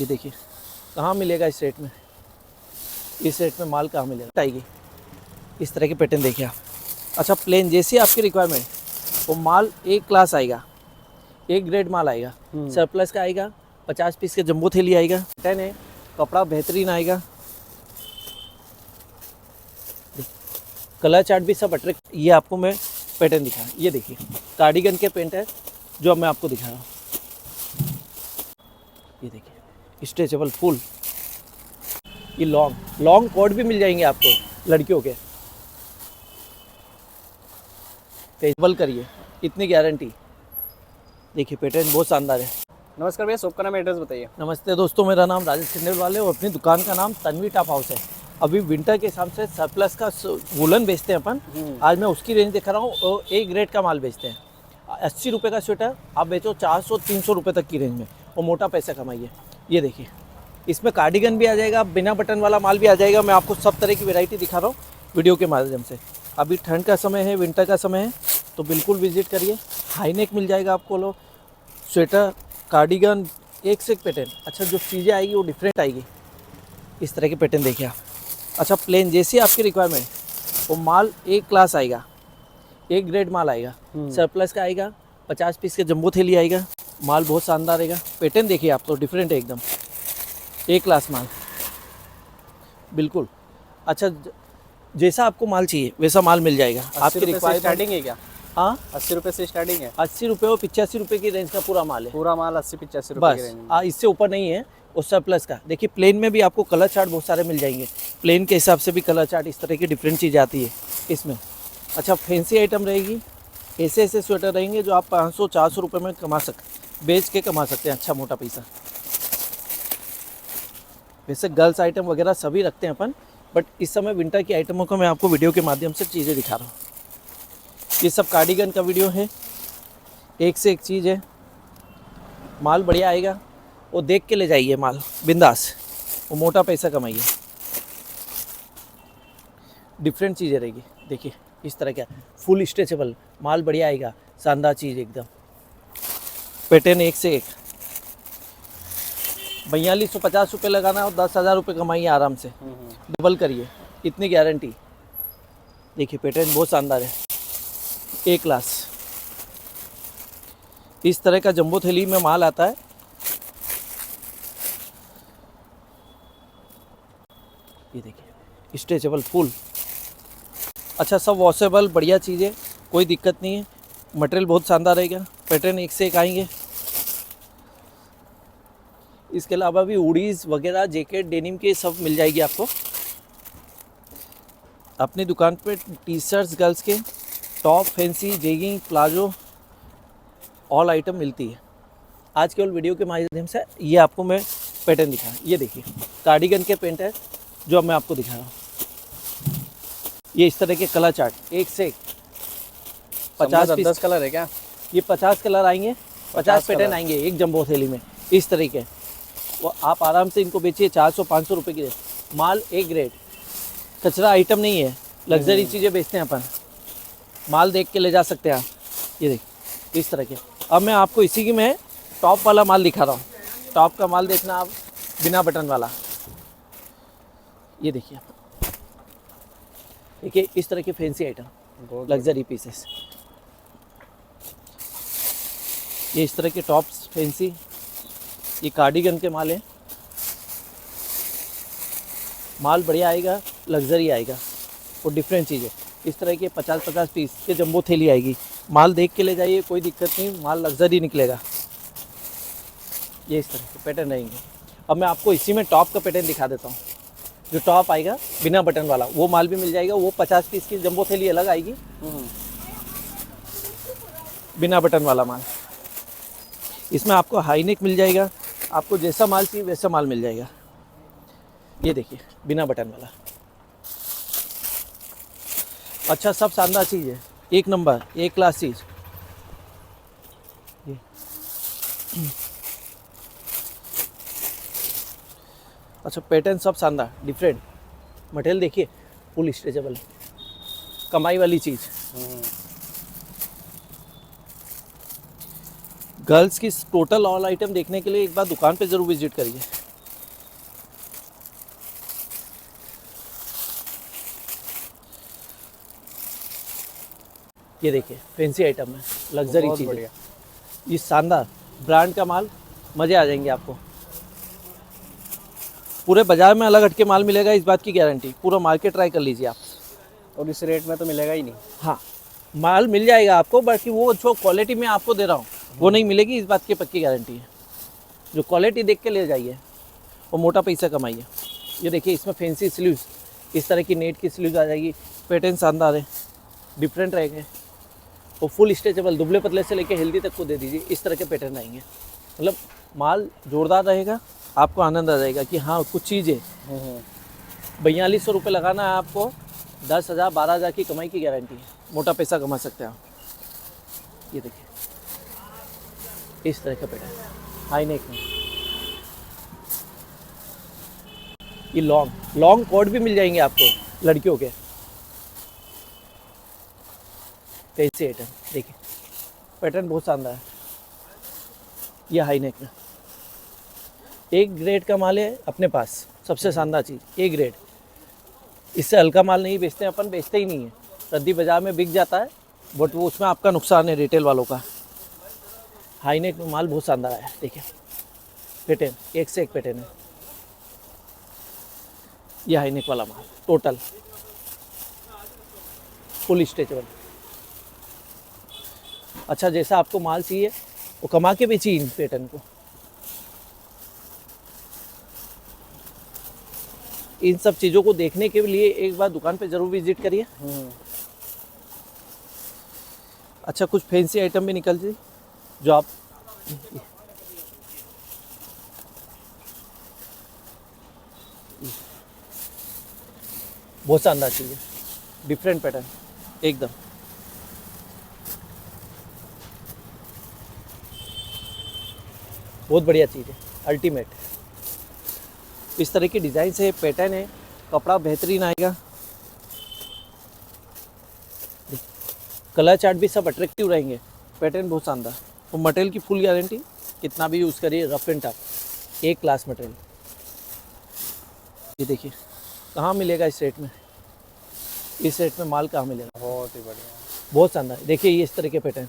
ये देखिए कहाँ मिलेगा इस रेट में, इस रेट में माल कहाँ मिलेगा। आएगी इस तरह के पैटर्न देखिए आप। अच्छा प्लेन जैसी आपकी रिक्वायरमेंट, वो माल एक क्लास आएगा, एक ग्रेड माल आएगा, सरप्लस का आएगा, 50 पीस के जंबो थैली आएगा। पैटर्न है, कपड़ा बेहतरीन आएगा, कलर चार्ट भी सब अट्रैक्ट। ये आपको मैं पैटर्न दिखा, ये देखिए कार्डिगन के पेंट है जो अब मैं आपको दिखा रहा हूँ। ये देखिए स्ट्रेचेबल फुल, ये लॉन्ग कोट भी मिल जाएंगे आपको लड़कियों के। फेस्टिवल करिए, इतनी गारंटी। देखिए पैटर्न बहुत शानदार है। नमस्कार भैया, शॉप का नाम एड्रेस बताइए। नमस्ते दोस्तों, मेरा नाम राजेश खंडेलवाल है और अपनी दुकान का नाम तन्वी टॉप हाउस है। अभी विंटर के हिसाब से सरप्लस का वुलन बेचते हैं अपन। आज मैं उसकी रेंज दिखा रहा हूँ और एक ग्रेड का माल बेचते हैं। 80 रुपये का स्वेटर आप बेचो 400-300 रुपये तक की रेंज में और मोटा पैसा कमाइए। ये देखिए इसमें कार्डिगन भी आ जाएगा, बिना बटन वाला माल भी आ जाएगा। मैं आपको सब तरह की वैरायटी दिखा रहा हूँ वीडियो के माध्यम से। अभी ठंड का समय है, विंटर का समय है, तो बिल्कुल विजिट करिए। हाई नेक मिल जाएगा आपको, लो स्वेटर, कार्डिगन, एक से एक पैटर्न। अच्छा जो चीज़ें आएगी वो डिफरेंट आएगी। इस तरह के पैटर्न देखिए आप। अच्छा प्लेन जैसी आपकी रिक्वायरमेंट, वो माल एक क्लास आएगा, एक ग्रेड माल आएगा, सरप्लस का आएगा, 50 पीस के जंबो थैली आएगा। माल बहुत शानदार रहेगा। पैटर्न देखिए आप, तो डिफरेंट है एकदम, एक क्लास माल बिल्कुल। अच्छा जैसा आपको माल चाहिए वैसा माल मिल जाएगा। आपकी रिक्वायरमेंट स्टार्टिंग है क्या? हाँ 80 रुपये से स्टार्टिंग है। 80 रुपये और 85 रुपये की रेंज का पूरा माल है। पूरा माल 80-85 रुपये की रेंज में। बस इससे ऊपर नहीं है। और सरप्लस का देखिए, प्लेन में भी आपको कलर चार्ट बहुत सारे मिल जाएंगे। प्लेन के हिसाब से भी कलर चार्ट, इस तरह की डिफरेंट चीज़ आती है इसमें। अच्छा फैंसी आइटम रहेगी, ऐसे ऐसे स्वेटर रहेंगे जो आप 500-400 रुपये में बेच के कमा सकते हैं अच्छा मोटा पैसा। वैसे गर्ल्स आइटम वगैरह सभी रखते हैं अपन, बट इस समय विंटर की आइटमों को मैं आपको वीडियो के माध्यम से चीज़ें दिखा रहा हूँ। ये सब कार्डिगन का वीडियो है, एक से एक चीज़ है। माल बढ़िया आएगा, वो देख के ले जाइए माल बिंदास, वो मोटा पैसा कमाइए। डिफरेंट चीज़ें रहेगी। देखिए इस तरह का फुल स्ट्रेचेबल माल बढ़िया आएगा, शानदार चीज़ एकदम। पैटर्न एक से एक। 4250 रुपये लगाना और 10,000 रुपये कमाइए आराम से, डबल करिए, इतनी गारंटी। देखिए पैटर्न बहुत शानदार है, एक क्लास। इस तरह का जंबो थैली में माल आता है। ये देखिए स्ट्रेचेबल फुल। अच्छा सब वॉशेबल बढ़िया चीज़ है, कोई दिक्कत नहीं है। मटेरियल बहुत शानदार रहेगा, पैटर्न एक से एक आएंगे। इसके अलावा भी हुडीज़ वगैरह, जैकेट, डेनिम के सब मिल जाएगी आपको अपनी दुकान पे। टी शर्ट्स गर्ल्स के, top, fancy, jegging, palazzo, all item मिलती है। आज केवल वीडियो के माध्यम से ये आपको मैं पैटर्न दिखा। ये देखिए कार्डिगन के पेंट है जो अब मैं आपको दिखा रहा हूँ। ये इस तरह के कलर चार्ट, एक से एक 50 पीस। 10 कलर है क्या? ये 50 कलर आएंगे, 50 पैटर्न कलर आएंगे एक जंबो थैली में। इस तरीके वो आप आराम से इनको बेचिए 400-500 रुपये की। माल एक ग्रेड, कचरा आइटम नहीं है, लग्जरी चीज़ें बेचते हैं अपन। माल देख के ले जा सकते हैं आप। ये देखिए इस तरह के। अब मैं आपको इसी की मैं टॉप वाला माल दिखा रहा हूँ। टॉप का माल देखना आप, बिना बटन वाला। ये देखिए देखिए इस तरह के फैंसी आइटम, लग्जरी पीसेस। ये इस तरह के टॉप्स फैंसी, ये कार्डिगन के माल है। माल बढ़िया आएगा, लग्जरी आएगा और डिफरेंट चीज़ है। इस तरह के 50-50 पीस के जंबो थैली आएगी। माल देख के ले जाइए, कोई दिक्कत नहीं, माल लग्जरी निकलेगा। ये इस तरह के पैटर्न रहेंगे। अब मैं आपको इसी में टॉप का पैटर्न दिखा देता हूँ। जो टॉप आएगा बिना बटन वाला, वो माल भी मिल जाएगा। वो 50 पीस की जंबो थैली अलग आएगी, बिना बटन वाला माल। इसमें आपको हाई नेक मिल जाएगा, आपको जैसा माल चाहिए वैसा माल मिल जाएगा। ये देखिए बिना बटन वाला। अच्छा सब शानदार चीज़ है, एक नंबर, एक क्लास चीज़। अच्छा पैटर्न सब शानदार, डिफरेंट। मटेरियल देखिए फुल स्ट्रेचेबल, कमाई वाली चीज़। गर्ल्स की टोटल ऑल आइटम देखने के लिए एक बार दुकान पे ज़रूर विजिट करिए। ये देखिए फैंसी आइटम है, लग्जरी बहुत चीज़ है, बढ़िया। ये शानदार ब्रांड का माल, मज़े आ जाएंगे आपको। पूरे बाजार में अलग हटके माल मिलेगा, इस बात की गारंटी। पूरा मार्केट ट्राई कर लीजिए आप। और इस रेट में तो मिलेगा ही नहीं। हाँ, माल मिल जाएगा आपको, बाकी वो जो क्वालिटी मैं आपको दे रहा हूँ वो नहीं मिलेगी, इस बात की पक्की गारंटी है। जो क्वालिटी देख के ले जाइए और मोटा पैसा कमाइए। ये देखिए इसमें फैंसी स्लीव्स, इस तरह की नेट की स्लीव्स आ जाएगी, पैटर्न शानदार है, डिफरेंट रहेंगे और फुल स्ट्रेचेबल, दुबले पतले से लेके हेल्दी तक को दे दीजिए, इस तरह के पैटर्न आएंगे। मतलब माल जोरदार रहेगा, आपको आनंद आ जाएगा कि हाँ कुछ चीज़ है। 4200 रुपये लगाना है आपको, 10,000 12,000 की कमाई की गारंटी है, मोटा पैसा कमा सकते हैं आप। ये देखिए इस तरह का पैटर्न हाई नेक में, ये लॉन्ग कोट भी मिल जाएंगे आपको लड़कियों के। कैसे आइटम देखिए, पैटर्न बहुत शानदार है। ये हाई नेक में एक ग्रेड का माल है अपने पास, सबसे शानदार चीज़ एक ग्रेड। इससे हल्का माल नहीं बेचते हैं अपन, बेचते ही नहीं है। रद्दी बाजार में बिक जाता है, बट वो उसमें आपका नुकसान है रिटेल वालों का। हाई नेक में माल बहुत शानदार है, देखिए पैटर्न एक से एक पैटर्न है। ये हाई नेक वाला माल टोटल फुल स्ट्रेचेबल। अच्छा, जैसा आपको माल चाहिए वो कमा के बेचिए इन पैटर्न को। इन सब चीज़ों को देखने के लिए एक बार दुकान पे ज़रूर विजिट करिए। अच्छा, कुछ फैंसी आइटम भी निकल जाए जो आप बहुत शानदार चीज़ है, डिफरेंट पैटर्न एकदम। बहुत बढ़िया चीज़ है, अल्टीमेट। इस तरह की डिज़ाइन है, पैटर्न है, कपड़ा बेहतरीन आएगा, कलर चार्ट भी सब अट्रैक्टिव रहेंगे, पैटर्न बहुत शानदार और मटेरियल की फुल गारंटी। कितना भी यूज़ करिए, रफ एंड टफ एक क्लास मटेरियल। ये देखिए कहाँ मिलेगा इस रेट में, इस रेट में माल कहाँ मिलेगा। बहुत ही बढ़िया, बहुत शानदार। देखिए ये इस तरह के पैटर्न